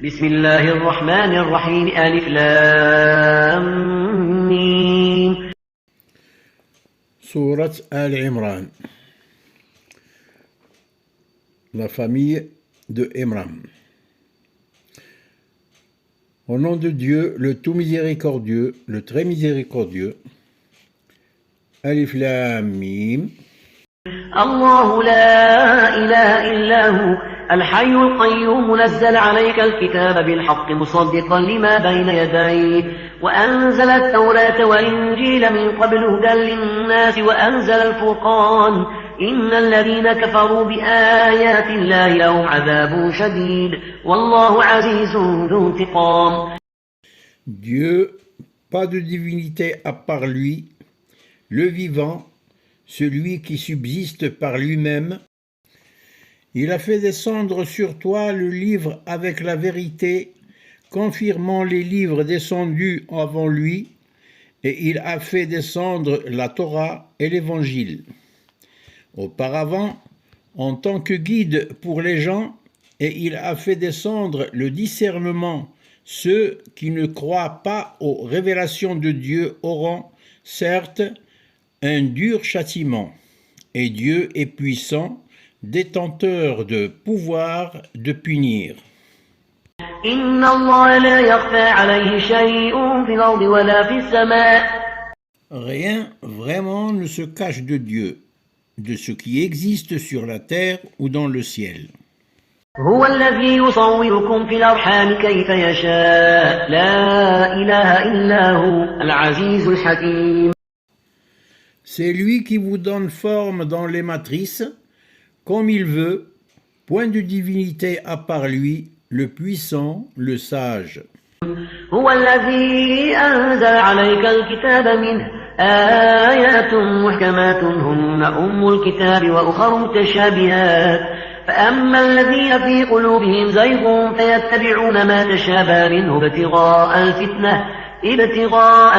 بسم الله الرحمن الرحيم ألف لام ميم. Sourate Al-Imran, la famille de Imran. Au nom de Dieu, le tout miséricordieux, le très miséricordieux. Alif Lam Mim. الله لا إله إلا هو الحي القيوم نزل عليك الكتاب بالحق مصدقا لما بين يديه وأنزل التوراة والإنجيل من قبل هدى للناس وأنزل الفرقان إن الذين كفروا بآيات الله لهم عذاب شديد والله عزيز ذو انتقام. Dieu, pas de divinité à part lui, le vivant, celui qui subsiste par lui-même. Il a fait descendre sur toi le livre avec la vérité, confirmant les livres descendus avant lui, et il a fait descendre la Torah et l'Évangile. Auparavant, en tant que guide pour les gens, et il a fait descendre le discernement. Ceux qui ne croient pas aux révélations de Dieu auront, certes, un dur châtiment, et Dieu est puissant, détenteur de pouvoir de punir. Rien vraiment ne se cache de Dieu, de ce qui existe sur la terre ou dans le ciel. هو الذي يصوركم في الأرحام كيف يشاء لا إله إلا هو العزيز الحكيم. C'est lui qui vous donne forme dans les matrices, comme il veut, point de divinité à part lui, le puissant, le sage. هو الذي أنزل عليك الكتاب منه آيات محكمات هن أم الكتاب وأخر متشابهات فأما الذين في قلوبهم زيغ فيتبعون ما تشابه منه ابتغاء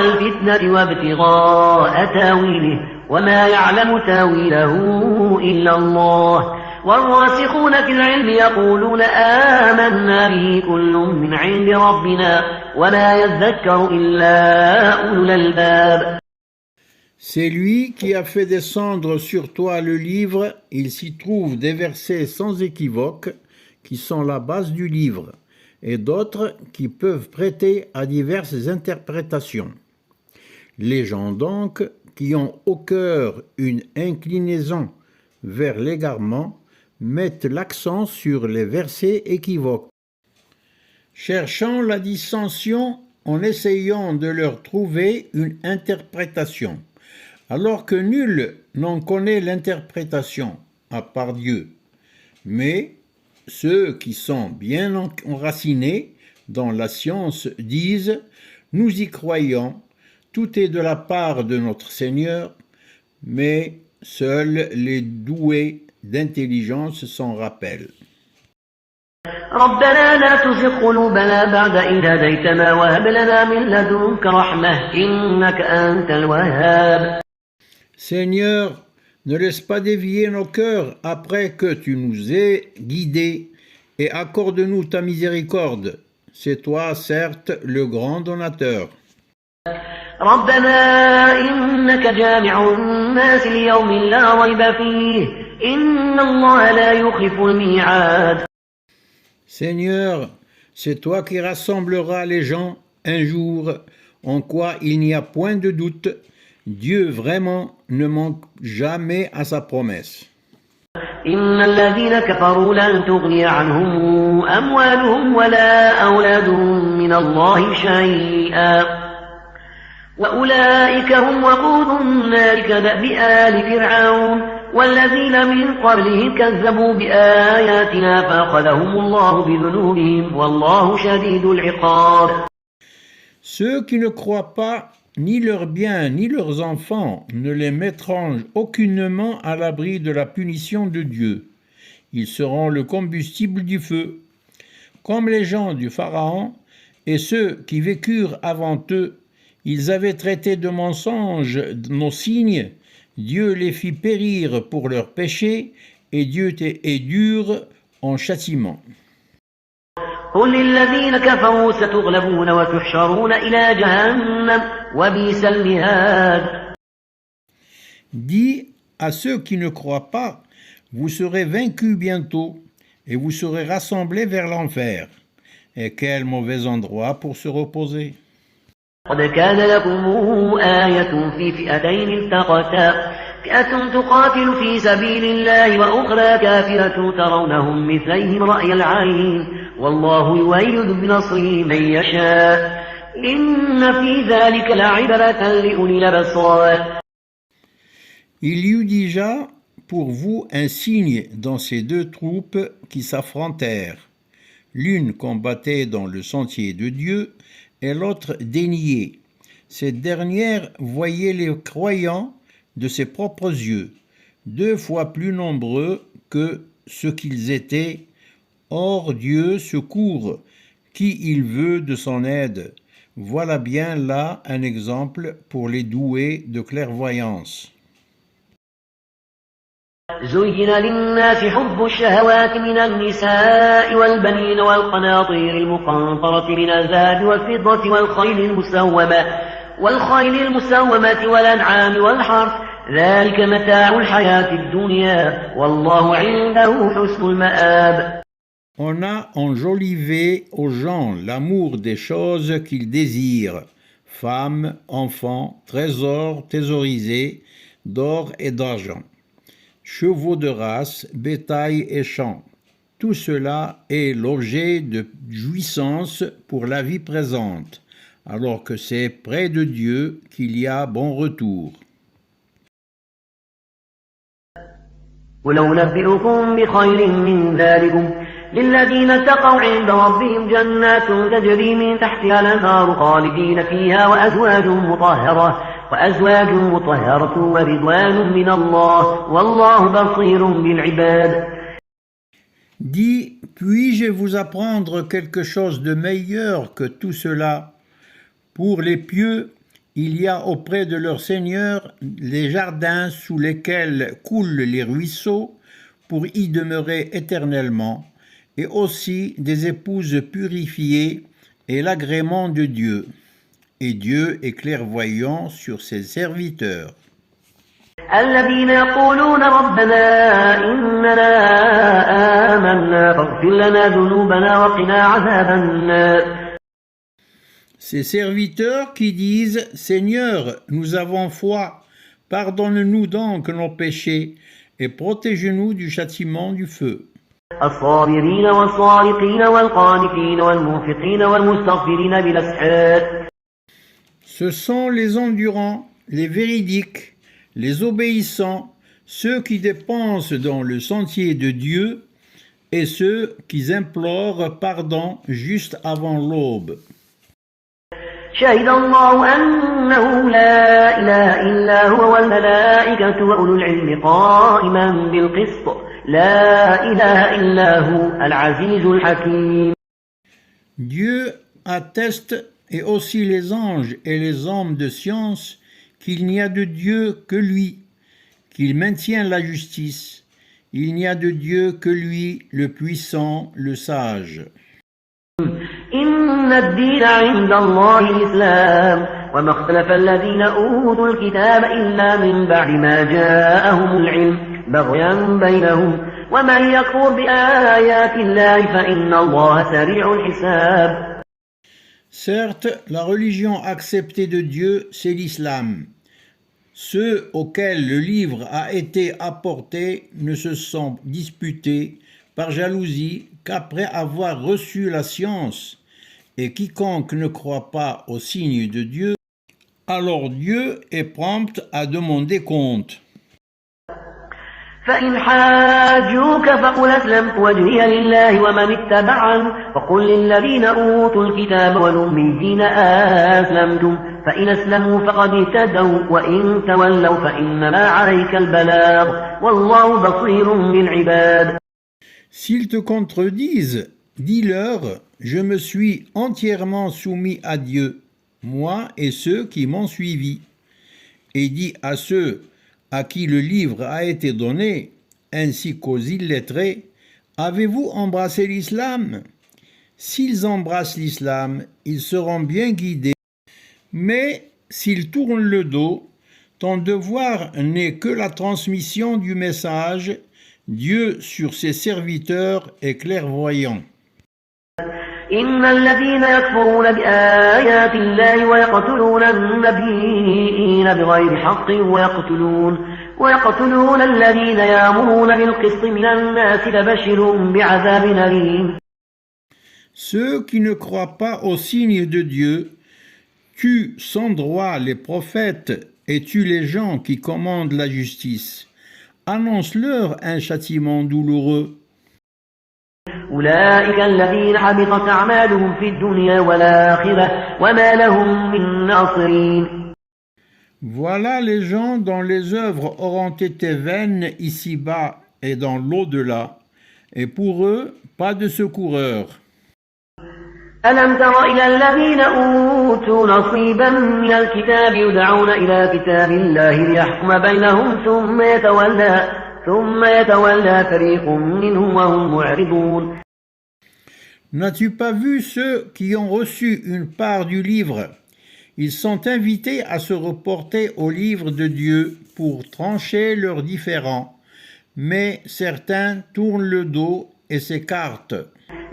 الفتنة وابتغاء تاويله وما يعلم تاويله إلا الله والراسخون في العلم يقولون آمنا به كل من عند ربنا وما يذكر إلا أولو الألباب. C'est lui qui a fait descendre sur toi le livre, il s'y trouve des versets sans équivoque qui sont la base du livre, et d'autres qui peuvent prêter à diverses interprétations. Les gens donc qui ont au cœur une inclinaison vers l'égarement mettent l'accent sur les versets équivoques, cherchant la dissension en essayant de leur trouver une interprétation. Alors que nul n'en connaît l'interprétation, à part Dieu. Mais ceux qui sont bien enracinés dans la science disent « Nous y croyons, tout est de la part de notre Seigneur, mais seuls les doués d'intelligence s'en rappellent. » ربنا لا تزغ قلوبنا بعد إذ هديتنا وهب لنا من لدنك رحمة إنك أنت الوهاب. Seigneur, ne laisse pas dévier nos cœurs après que tu nous aies guidés et accorde-nous ta miséricorde. C'est toi, certes, le grand donateur. ربنا إنك جامع الناس ليوم لا ريب فيه إن الله لا يخلف الميعاد. Seigneur, c'est toi qui rassembleras les gens un jour en quoi il n'y a point de doute. Dieu vraiment ne manque jamais à sa promesse. إن الذين كفروا لن تغني عنهم أموالهم ولا أولادهم من الله شيئا وأولئك هم وقود النار كدأب آل فرعون والذين من قبلهم كذبوا بآياتنا فأخذهم الله بذنوبهم والله شديد العقاب. Ceux qui ne croient pas, ni leurs biens, ni leurs enfants, ne les mettront aucunement à l'abri de la punition de Dieu. Ils seront le combustible du feu. Comme les gens du Pharaon et ceux qui vécurent avant eux, ils avaient traité de mensonges nos signes, Dieu les fit périr pour leurs péchés, et Dieu est dur en châtiment. قل للذين كفروا ستغلبون وتحشرون إلى جهنم وبئس المهاد. Dis à ceux qui ne croient pas, vous serez vaincus bientôt et vous serez rassemblés vers l'enfer. Et quel mauvais endroit pour se reposer. قد كان لكم آية في فئتين التقتا فئة تقاتل في سبيل الله وأخرى كافرة ترونهم مثليهم رأي العين والله يؤيد بنصره من يشاء إن في ذلك لعبرة لأولي الأبصار. Il y eut déjà pour vous un signe dans ces deux troupes qui s'affrontèrent. L'une combattait dans le sentier de Dieu et l'autre déniait. Cette dernière voyait les croyants de ses propres yeux, 2 fois plus nombreux que ce qu'ils étaient. Or Dieu secourt qui il veut de son aide. Voilà bien là un exemple pour les doués de clairvoyance. زين للناس حب الشهوات من النساء والبنين والقناطير المقنطرة من الذهب والفضة والخيل المسومة والأنعام والحرث ذلك متاع الحياة الدنيا والله عنده حسن المآب. On a enjolivé aux gens l'amour des choses qu'ils désirent, femmes, enfants, trésors thésaurisés, d'or et d'argent, chevaux de race, bétail et champs. Tout cela est l'objet de jouissance pour la vie présente, alors que c'est près de Dieu qu'il y a bon retour. ولو نبئكم بخير من ذلكم للذين اتقوا عند ربهم جنات تجري من تحتها الأنهار خالدين فيها وأزواج مطهرة ورضوان من الله والله بصير بالعباد. Dis, puis-je vous apprendre quelque chose de meilleur que tout cela? Pour les pieux, il y a auprès de leur Seigneur les jardins sous lesquels coulent les ruisseaux pour y demeurer éternellement, et aussi des épouses purifiées et l'agrément de Dieu. Et Dieu est clairvoyant sur ses serviteurs. الذين يقولون ربنا إننا آمنا فاغفر لنا ذنوبنا وقنا عذاب النار. Ces serviteurs qui disent « Seigneur, nous avons foi, pardonne-nous donc nos péchés et protège-nous du châtiment du feu. » الصابرين والصادقين والقانتين والمنفقين والمستغفرين بالأسحار. Ce sont les endurants, les véridiques, les obéissants, ceux qui dépensent dans le sentier de Dieu et ceux qui implorent pardon juste avant l'aube. شهد الله أنه لا إله إلا هو والملائكة وأولو العلم قائما بالقسط لا إله إلا هو العزيز الحكيم. Dieu atteste, et aussi les anges et les hommes de science, qu'il n'y a de Dieu que lui, qu'il maintient la justice. Il n'y a de Dieu que lui, le puissant, le sage. إن الدين عند الله الإسلام وما اختلف الذين أوتوا الكتاب إلا من بعد ما جاءهم العلم بغيا بينهم ومن يكفر بآيات الله فإن الله سريع الحساب. Certes, la religion acceptée de Dieu, c'est l'islam. Ceux auxquels le livre a été apporté ne se sont disputés par jalousie qu'après avoir reçu la science, et quiconque ne croit pas au signe de Dieu, alors Dieu est prompt à demander compte. فإن حاجوك فقل أسلمت وجهي لله ومن اتبعني وقل للذين أوتوا الكتاب والأميين أسلمتم فإن أسلموا فقد اهتدوا وإن تولوا فإنما عليك البلاغ والله بصير بالعباد. S'ils te contredisent, dis-leur, je me suis entièrement soumis à Dieu, moi et ceux qui m'ont suivi. Et dis à ceux à qui le livre a été donné, ainsi qu'aux illettrés, avez-vous embrassé l'islam? S'ils embrassent l'islam, ils seront bien guidés, mais s'ils tournent le dos, ton devoir n'est que la transmission du message. Dieu sur ses serviteurs est clairvoyant. إن الذين يكفرون بآيات الله ويقتلون النبيين بغير حق ويقتلون الذين يأمرون بالقسط من الناس فبشرهم بعذاب أليم. Ceux qui ne croient pas aux signes de Dieu tuent sans droit les prophètes et tuent les gens qui commandent la justice. Annonce-leur un châtiment douloureux. أولئك الذين حبطت أعمالهم في الدنيا والآخرة وما لهم من ناصرين. Voilà les gens dont les œuvres auront été vaines ici-bas et dans l'au-delà, et pour eux, pas de secoureurs. ألم تر إلى الذين أوتوا نصيبا من الكتاب يدعون إلى كتاب الله ليحكم بينهم ثم يتولى فريق منهم وهم معرضون. N'as-tu pas vu ceux qui ont reçu une part du livre? Ils sont invités à se reporter au livre de Dieu pour trancher leurs différends, mais certains tournent le dos et s'écartent.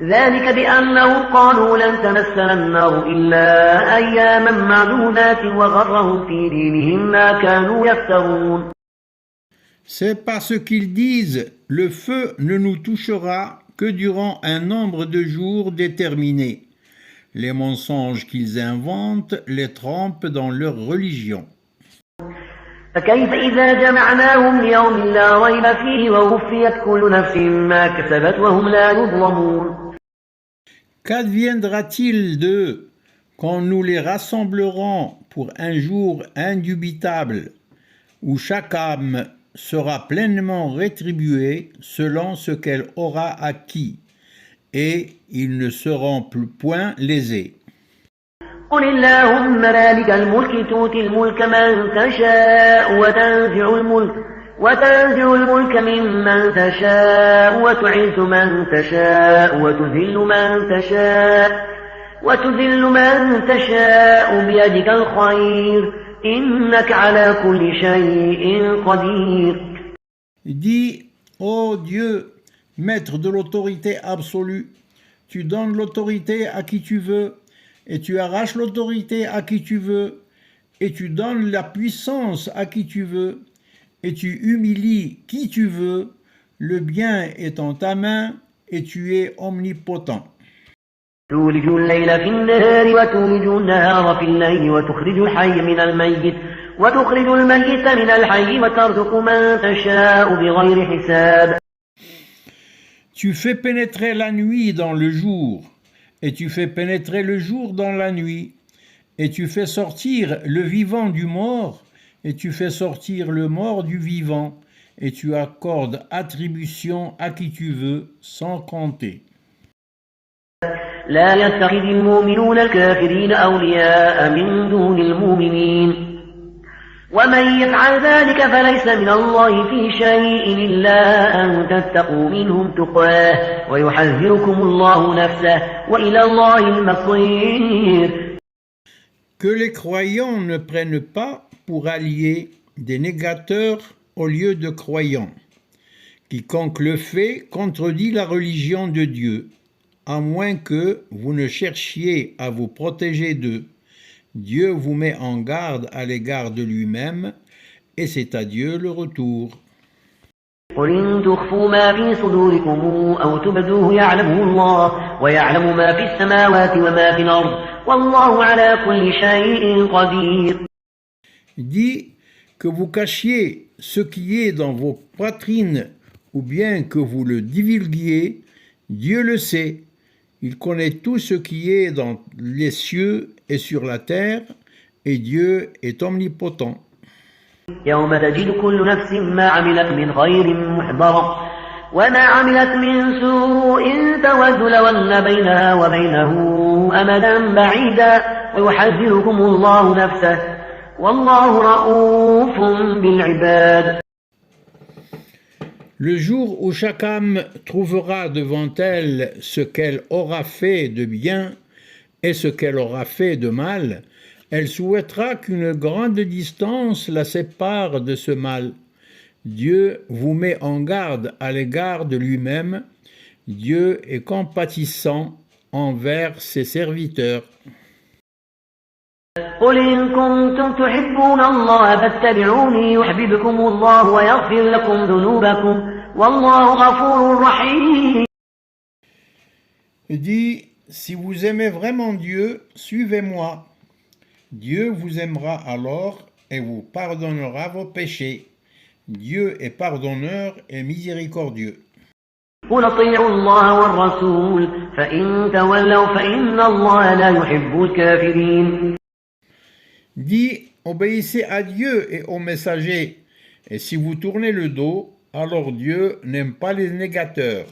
ذلك بأنهم قالوا لن تمسنا النار إلا أياما معدودات وغرهم في دينهم ما كانوا يفترون. C'est parce qu'ils disent « Le feu ne nous touchera que durant un nombre de jours déterminé ». Les mensonges qu'ils inventent les trompent dans leur religion. فكيف إذا جمعناهم ليوم لا ريب فيه ووفيت كل نفس ما كسبت وهم لا يظلمون. Qu'adviendra-t-il d'eux quand nous les rassemblerons pour un jour indubitable où chaque âme sera pleinement rétribuée selon ce qu'elle aura acquis, et ils ne seront plus point lésés. قل اللهم مالك الملك تؤتي الملك من تشاء وتنزع الملك ممن تشاء وتعز من تشاء وتذل من تشاء بيدك الخير إنك على كل شيء قدير. Dis, ô Dieu, maître de l'autorité absolue, tu donnes l'autorité à qui tu veux, et tu arraches l'autorité à qui tu veux, et tu donnes la puissance à qui tu veux, et tu humilies qui tu veux, le bien est en ta main, et tu es omnipotent. تولج الليل في النهار وتولج النهار في الليل وتخرج الحي من الميت من الحي وترزق من تشاء بغير حساب. Tu fais pénétrer la nuit dans le jour, et tu fais pénétrer le jour dans la nuit, et tu fais sortir le vivant du mort, et tu fais sortir le mort du vivant, et tu accordes attribution à qui tu veux, sans compter. لا يتخذ المؤمنون الكافرين أولياء من دون المؤمنين ومن يفعل ذلك فليس من الله في شيء إلا أن تتقوا منهم تقاه ويحذركم الله نفسه وإلى الله المصير. Que les croyants ne prennent pas pour alliés des négateurs au lieu de croyants. Quiconque le fait contredit la religion de Dieu, à moins que vous ne cherchiez à vous protéger d'eux. Dieu vous met en garde à l'égard de lui-même, et c'est à Dieu le retour. قل إن تخفوا ما في صدوركم أو تبدوه يعلمه الله ويعلم ما في السماوات وما في الأرض والله على كل شيء قدير. Dis que vous cachiez ce qui est dans vos poitrines ou bien que vous le divulguiez, Dieu le sait. Il connaît tout ce qui est dans les cieux et sur la terre, et Dieu est omnipotent. يوم تجد كل نفس ما عملت من خير محضرا وما عملت من سوء تود لو أن بينها وبينه أمدا بعيدا ويحذركم الله نفسه والله رؤوف بالعباد. Le jour où chaque âme trouvera devant elle ce qu'elle aura fait de bien et ce qu'elle aura fait de mal, elle souhaitera qu'une grande distance la sépare de ce mal. Dieu vous met en garde à l'égard de lui-même. Dieu est compatissant envers ses serviteurs. قل إن كنتم تحبون الله فاتبعوني يحببكم الله ويغفر لكم ذنوبكم والله غفور رحيم. Dis, si vous aimez vraiment Dieu, suivez-moi. Dieu vous aimera alors et vous pardonnera vos péchés. Dieu est pardonneur et miséricordieux. قل اطيعوا الله والرسول فإن تولوا فإن الله لا يحب الكافرين. Dis, obéissez à Dieu et aux messagers, et si vous tournez le dos, alors Dieu n'aime pas les négateurs.